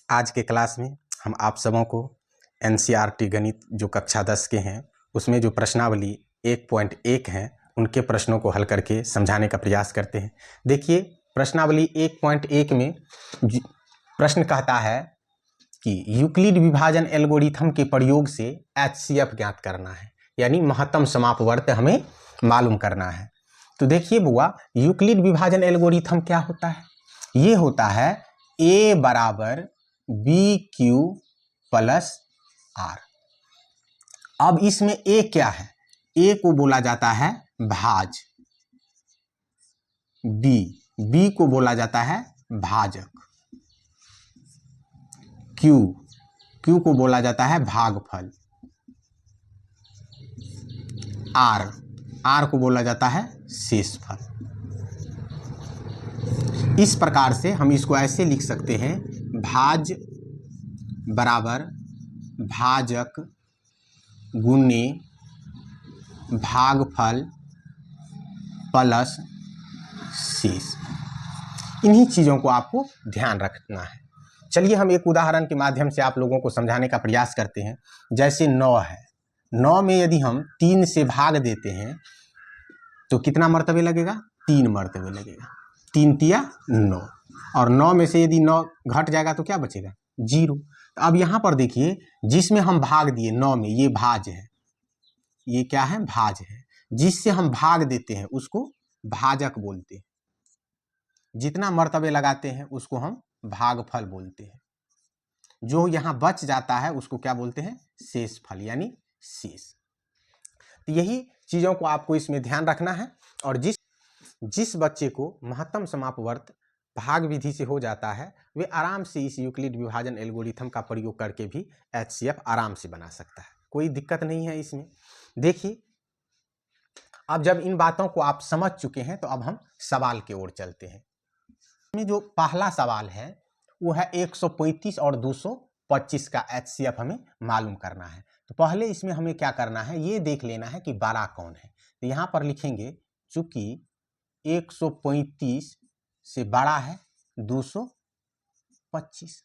आज के क्लास में हम आप सबों को एनसीईआरटी गणित जो कक्षा 10 के हैं उसमें जो प्रश्नावली 1.1 हैं उनके प्रश्नों को हल करके समझाने का प्रयास करते हैं। देखिए प्रश्नावली 1.1 में प्रश्न कहता है कि यूक्लिड विभाजन एल्गोरिथम के प्रयोग से एचसीएफ ज्ञात करना है, यानी महत्तम समापवर्त हमें मालूम करना है। तो देखिए बुआ, यूक्लिड विभाजन एल्गोरिथम क्या होता है? ये होता है ए बराबर बी क्यू प्लस आर। अब इसमें ए क्या है? ए को बोला जाता है भाज, बी को बोला जाता है भाजक, क्यू को बोला जाता है भागफल, आर को बोला जाता है शेषफल। इस प्रकार से हम इसको ऐसे लिख सकते हैं, भाज बराबर भाजक गुणे भागफल प्लस शेष। इन्हीं चीज़ों को आपको ध्यान रखना है। चलिए हम एक उदाहरण के माध्यम से आप लोगों को समझाने का प्रयास करते हैं। जैसे 9 है, 9 में यदि हम 3 से भाग देते हैं तो कितना मर्तबे लगेगा? 3 मर्तबे लगेगा। 3 तिया 9, और 9 में से यदि 9 घट जाएगा तो क्या बचेगा? 0। तो अब यहाँ पर देखिए, जिसमें हम भाग दिए 9 में, ये भाज है, ये क्या है? भाज है। जिससे हम भाग देते हैं उसको भाजक बोलते हैं। जितना मर्तबे लगाते हैं उसको हम भागफल बोलते हैं। जो यहाँ बच जाता है उसको क्या बोलते हैं? शेषफल, यानी शेष। तो यही चीज़ों को आपको इसमें ध्यान रखना है। और जिस बच्चे को महत्तम समापवर्त भाग विधि से हो जाता है वे आराम से इस यूक्लिड विभाजन एल्गोरिथम का प्रयोग करके भी एचसीएफ आराम से बना सकता है, कोई दिक्कत नहीं है इसमें। देखिए, अब जब इन बातों को आप समझ चुके हैं तो अब हम सवाल की ओर चलते हैं। इसमें जो पहला सवाल है वो है 135 और 225 का एचसीएफ हमें मालूम करना है। तो पहले इसमें हमें क्या करना है, ये देख लेना है कि बड़ा कौन है। तो यहाँ पर लिखेंगे, चूंकि 135 से बड़ा है 225।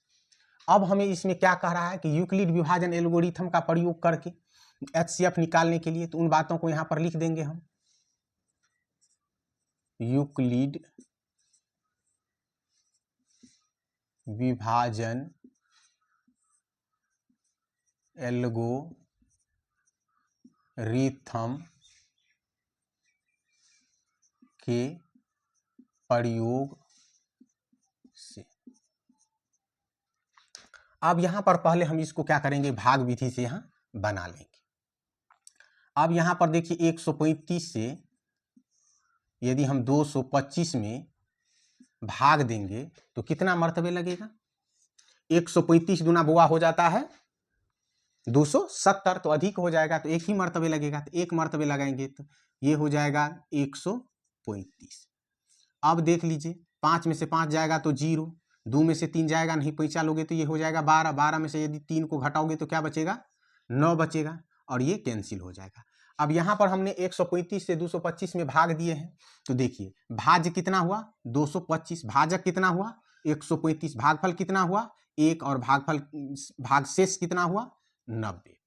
अब हमें इसमें क्या कह रहा है कि यूक्लिड विभाजन एल्गोरिथम का प्रयोग करके एचसीएफ निकालने के लिए, तो उन बातों को यहाँ पर लिख देंगे हम। यूक्लिड विभाजन एल्गोरिथम के प्रयोग से। अब यहां पर पहले हम इसको क्या करेंगे, भाग विधि से यहां बना लेंगे। अब यहां पर देखिए 135 से यदि हम 225 में भाग देंगे तो कितना मर्तबे लगेगा? 135 गुना बुआ हो जाता है 270, तो अधिक हो जाएगा तो एक ही मर्तबे लगेगा। तो एक मर्तबे लगाएंगे तो ये हो जाएगा 135। अब देख लीजिए, 5 में से 5 जाएगा तो 0, 2 में से 3 जाएगा नहीं, 5 लोगे तो ये हो जाएगा 12, 12 में से यदि 3 को घटाओगे तो क्या बचेगा? 9 बचेगा, और ये कैंसिल हो जाएगा। अब यहाँ पर हमने 135 से 225 में भाग दिए हैं, तो देखिए भाज्य कितना हुआ? 225, भाजक कितना हुआ? 135, भागफल कितना हुआ? 1, और भागशेष कितना हुआ? 90।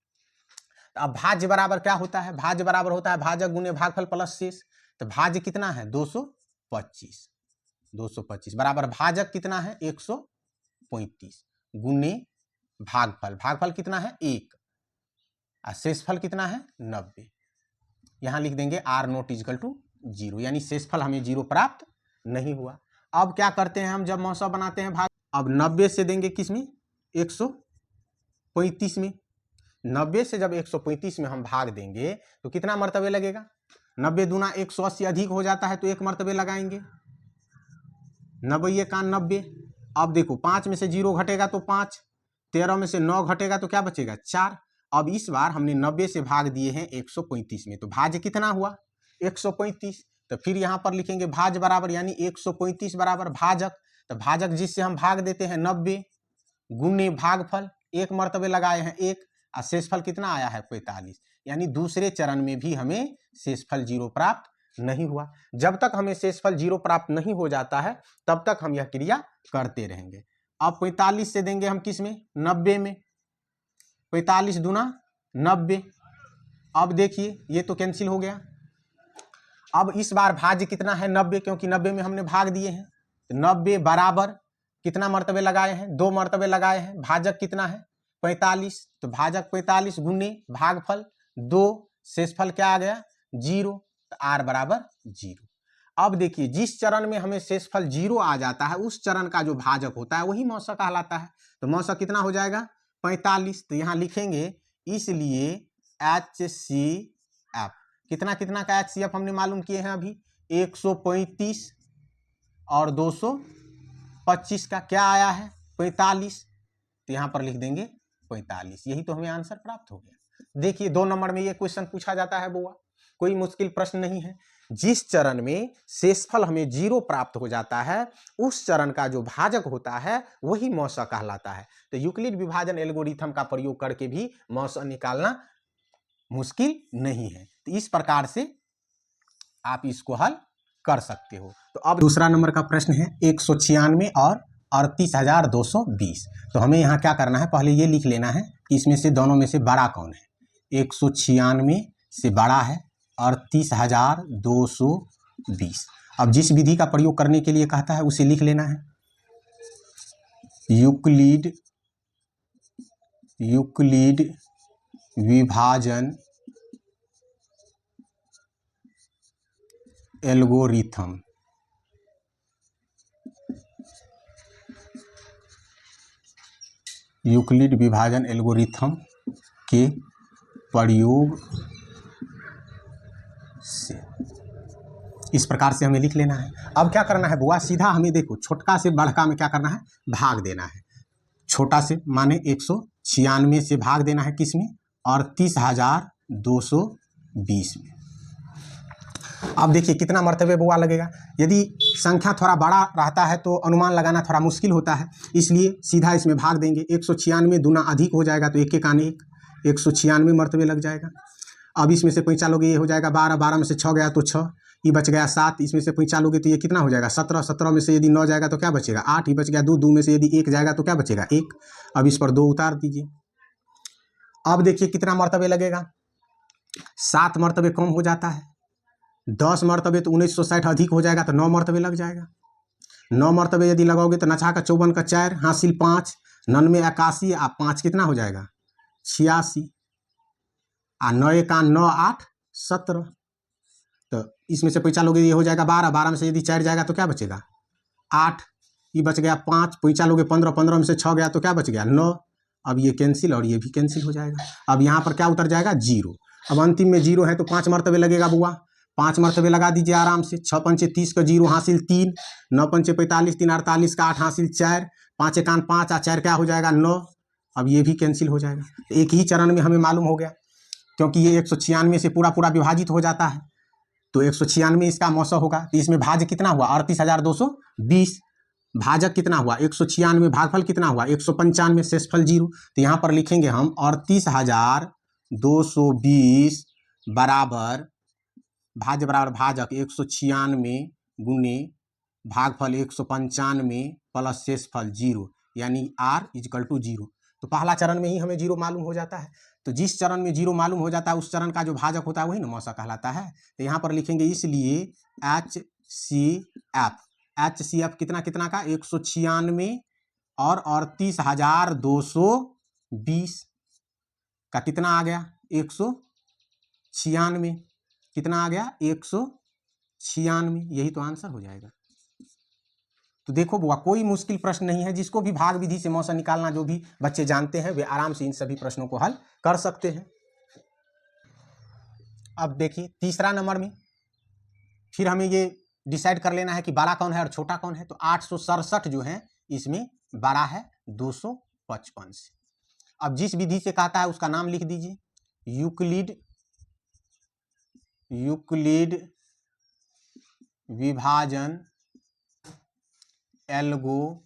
तो अब भाज्य बराबर क्या होता है? भाज्य बराबर होता है भाजक गुने भागफल प्लस शेष। तो भाज्य कितना है? 225 बराबर भाजक कितना है? 135 गुने भागफल कितना है? 1, और शेषफल कितना है? 90। यहां लिख देंगे आर नॉट इक्वल टू 0, यानी शेषफल हमें 0 प्राप्त नहीं हुआ। अब क्या करते हैं हम, जब मौसा बनाते हैं भाग, अब 90 से देंगे किसमें? 135 में। 90 से जब 135 में हम भाग देंगे तो कितना मर्तबे लगेगा? 90 दूना 180 अधिक हो जाता है तो एक मर्तबे लगाएंगे, 90 का 90। अब देखो 5 में से 0 घटेगा तो 5, 13 में से 9 घटेगा तो क्या बचेगा? 4। अब इस बार हमने 90 से भाग दिए हैं 135 में, तो भाज्य कितना हुआ? 135। तो फिर यहाँ पर लिखेंगे भाज्य बराबर, यानी 135 बराबर भाजक। तो भाजक जिससे हम भाग देते हैं 90 गुने भागफल, एक मर्तबे लगाए हैं 1, और शेषफल कितना आया है? 45। यानी दूसरे चरण में भी हमें शेषफल 0 प्राप्त नहीं हुआ। जब तक हमें शेषफल 0 प्राप्त नहीं हो जाता है तब तक हम यह क्रिया करते रहेंगे। अब 45 से देंगे हम किस में, 90 में, 45 दूना 90। अब देखिए ये तो कैंसिल हो गया। अब इस बार भाज्य कितना है, 90, क्योंकि 90 में हमने भाग दिए हैं। तो 90 बराबर कितना मर्तबे लगाए हैं, 2 मर्तबे लगाए हैं। भाजक कितना है, 45, तो भाजक 45 गुने भागफल 2, शेषफल क्या आ गया, 0, तो r बराबर 0। अब देखिए जिस चरण में हमें शेषफल 0 आ जाता है उस चरण का जो भाजक होता है वही मौसक कहलाता है। तो मौसक कितना हो जाएगा, 45। तो यहाँ लिखेंगे इसलिए HCF, कितना कितना का HCF हमने मालूम किए हैं अभी, 135 और 225 का क्या आया है, 45। तो यहाँ पर लिख देंगे 45, यही तो हमें आंसर प्राप्त हो गया। देखिए 2 नंबर में ये क्वेश्चन पूछा जाता है बुआ, कोई मुश्किल प्रश्न नहीं है। जिस चरण में शेषफल हमें 0 प्राप्त हो जाता है उस चरण का जो भाजक होता है वही मौसक कहलाता है। तो यूक्लिड विभाजन एल्गोरिथम का प्रयोग करके भी मौसक निकालना मुश्किल नहीं है। तो इस प्रकार से आप इसको हल कर सकते हो। तो अब दूसरा नंबर का प्रश्न है 196 और 38,220। तो हमें यहाँ क्या करना है, पहले ये लिख लेना है कि इसमें से दोनों में से बड़ा कौन है। 196 से बड़ा है 38,220। अब जिस विधि का प्रयोग करने के लिए कहता है उसे लिख लेना है। यूक्लिड विभाजन एल्गोरिथम, यूक्लिड विभाजन एल्गोरिथम के प्रयोग से इस प्रकार से हमें लिख लेना है। अब क्या करना है बुआ, सीधा हमें देखो छोटका से बड़का में क्या करना है, भाग देना है। छोटा से माने 196 से भाग देना है किस में, 38,220 में। अब देखिए कितना मर्तबे बुआ लगेगा। यदि संख्या थोड़ा बड़ा रहता है तो अनुमान लगाना थोड़ा मुश्किल होता है, इसलिए सीधा इसमें भाग देंगे। 196 दूना अधिक हो जाएगा तो 1 के कान 1, 196 मर्तबे लग जाएगा। अब इसमें से 5 लोगे ये हो जाएगा 12, 12 में से 6 गया तो 6, ये बच गया 7, इसमें से 5 लोगे तो ये कितना हो जाएगा 17, 17 में से यदि 9 जाएगा तो क्या बचेगा 8, ही बच गया 2, 2 में से यदि 1 जाएगा तो क्या बचेगा 1। अब इस पर 2 उतार दीजिए। अब देखिए कितना मर्तबे लगेगा, 7 मर्तबे कम हो जाता है। 10 मर्तबे तो 1960 अधिक हो जाएगा तो 9 मर्तबे लग जाएगा। 9 मर्तबे यदि लगाओगे तो 9 का 54 का 4 हासिल 5, 99 81, आप 5 कितना हो जाएगा 86, आ 9 का 9 8 17। तो इसमें से 5 लोगे ये हो जाएगा 12, 12 में से यदि 4 जाएगा तो क्या बचेगा 8, ये बच गया 5, 5 लोगे 15, 15 में से 6 गया तो क्या बच गया 9। अब ये कैंसिल और ये भी कैंसिल हो जाएगा। अब यहाँ पर क्या उतर जाएगा 0। अब अंतिम में 0 है तो 5 मर्तबे लगेगा बुआ, 5 मर्तबे लगा दीजिए आराम से। 6 पंचे 30 का 0 हासिल 3, 9 पंचे 45, 3 48 का 8 हासिल 4, 5 एकान 5 आ 4 क्या हो जाएगा 9। अब ये भी कैंसिल हो जाएगा। एक ही चरण में हमें मालूम हो गया, क्योंकि ये 196 से पूरा पूरा विभाजित हो जाता है तो 196 इसका मौसक होगा। तो इसमें भाज्य कितना हुआ 38,220, भाजक कितना हुआ 196, भागफल कितना हुआ 195, शेषफल 0। तो यहाँ पर लिखेंगे हम 38,220 बराबर भाज्य बराबर भाजक 196 गुने भागफल 195 प्लस शेषफल 0, यानी r इक्वल टू 0। तो पहला चरण में ही हमें 0 मालूम हो जाता है। तो जिस चरण में 0 मालूम हो जाता है उस चरण का जो भाजक होता है वही ना मौसक कहलाता है। तो यहाँ पर लिखेंगे इसलिए HCF कितना कितना का 196 और 38,220 का कितना आ गया 196, कितना आ गया 196, यही तो आंसर हो जाएगा। तो देखो बुआ कोई मुश्किल प्रश्न नहीं है, जिसको भी भाग विधि से मौसक निकालना जो भी बच्चे जानते हैं वे आराम से इन सभी प्रश्नों को हल कर सकते हैं। अब देखिए तीसरा नंबर में फिर हमें ये डिसाइड कर लेना है कि बड़ा कौन है और छोटा कौन है। तो 867 जो है इसमें बड़ा है 255 से। अब जिस विधि से कहता है उसका नाम लिख दीजिए, यूक्लिड विभाजन एल्गोरिथम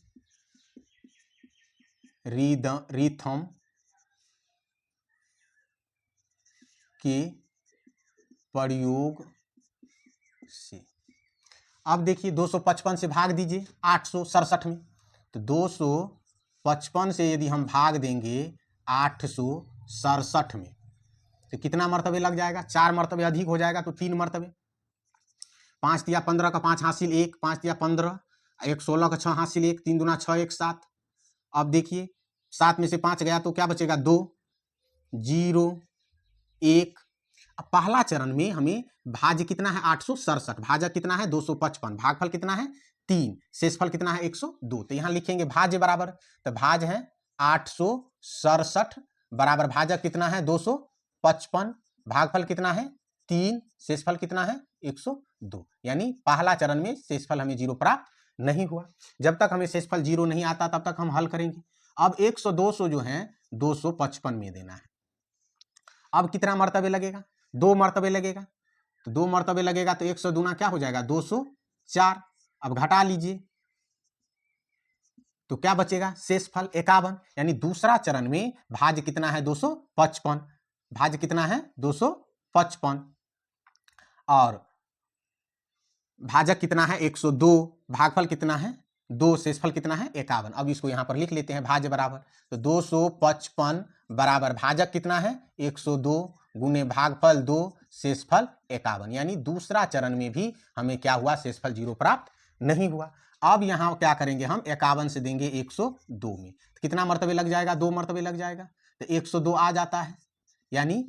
के प्रयोग से। अब देखिए 255 से भाग दीजिए 867 में, तो 255 से यदि हम भाग देंगे 867 में तो कितना मरतबे लग जाएगा? 4 मरतबे अधिक हो जाएगा, तो 3 मरतबे। 5 तिया 15 का 5 हासिल 1, 5 तिया 15, 1 16 का 6 हासिल 1, 3 दूना 6, 1 7। अब देखिए 7 में से 5 गया तो क्या बचेगा? 2 0 1। अब पहला चरण में हमें भाज्य कितना है? 867, भाजक कितना है? 255, भागफल कितना है? 3, शेषफल कितना है? 102। तो यहाँ लिखेंगे भाज्य बराबर, तो भाज्य है 867 बराबर भाजक कितना है? 255, भागफल कितना है? 3, शेषफल कितना है? 102। यानी पहला चरण में शेषफल हमें 0 प्राप्त नहीं हुआ। जब तक हमें शेषफल 0 नहीं आता तब तक हम हल करेंगे। अब 100 200 जो है 255 में देना है। अब कितना मरतबे लगेगा? 2 मरतबे लगेगा, तो 2 मरतबे लगेगा तो 100 दूना क्या हो जाएगा? 204। अब घटा लीजिए तो क्या बचेगा? शेषफल 51। यानी दूसरा चरण में भाज्य कितना है? 255, भाज्य कितना है? 255, और भाजक कितना है? 102, भागफल कितना है? 2, शेषफल कितना है? 51। अब इसको यहां पर लिख लेते हैं भाज्य बराबर, तो 255 बराबर भाजक कितना है? 102 गुने भागफल 2, शेषफल 51। यानी दूसरा चरण में भी हमें क्या हुआ? शेषफल 0 प्राप्त नहीं हुआ। अब यहां क्या करेंगे हम? 51 से देंगे 102 में, तो कितना मरतबे लग जाएगा? 2 मरतबे लग जाएगा, तो 102 आ जाता है। यानी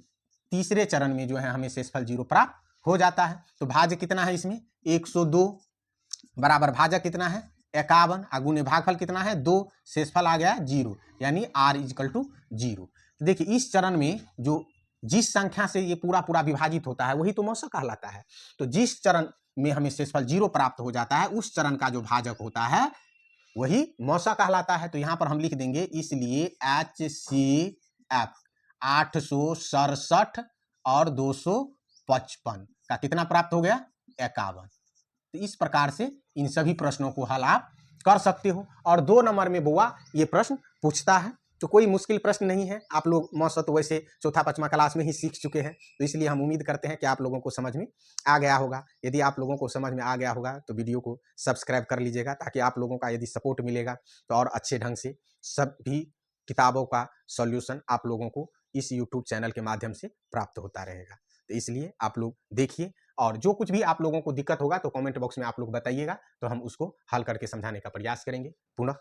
तीसरे चरण में जो है हमें शेषफल 0 प्राप्त हो जाता है। तो भाज्य कितना है इसमें? 102 बराबर भाजक कितना है? 51, गुने भागफल कितना है? 2, शेषफल आ गया 0, यानी r = 0। देखिए इस चरण में जो जिस संख्या से ये पूरा पूरा विभाजित होता है वही तो मौसा कहलाता है। तो जिस चरण में हमें शेषफल 0 प्राप्त हो जाता है उस चरण का जो भाजक होता है वही मौसा कहलाता है। तो यहां पर हम लिख देंगे, इसलिए HCF 867 और 255 का कितना प्राप्त हो गया? 51। तो इस प्रकार से इन सभी प्रश्नों को हल आप कर सकते हो। और 2 नंबर में बुआ ये प्रश्न पूछता है, तो कोई मुश्किल प्रश्न नहीं है। आप लोग मौसा तो वैसे चौथा पांचवा क्लास में ही सीख चुके हैं, तो इसलिए हम उम्मीद करते हैं कि आप लोगों को समझ में आ गया होगा। यदि आप लोगों को समझ में आ गया होगा तो वीडियो को सब्सक्राइब कर लीजिएगा, ताकि आप लोगों का यदि सपोर्ट मिलेगा तो और अच्छे ढंग से सभी किताबों का सॉल्यूशन आप लोगों को इस यूट्यूब चैनल के माध्यम से प्राप्त होता रहेगा। तो इसलिए आप लोग देखिए, और जो कुछ भी आप लोगों को दिक्कत होगा तो कमेंट बॉक्स में आप लोग बताइएगा, तो हम उसको हल करके समझाने का प्रयास करेंगे। पुनः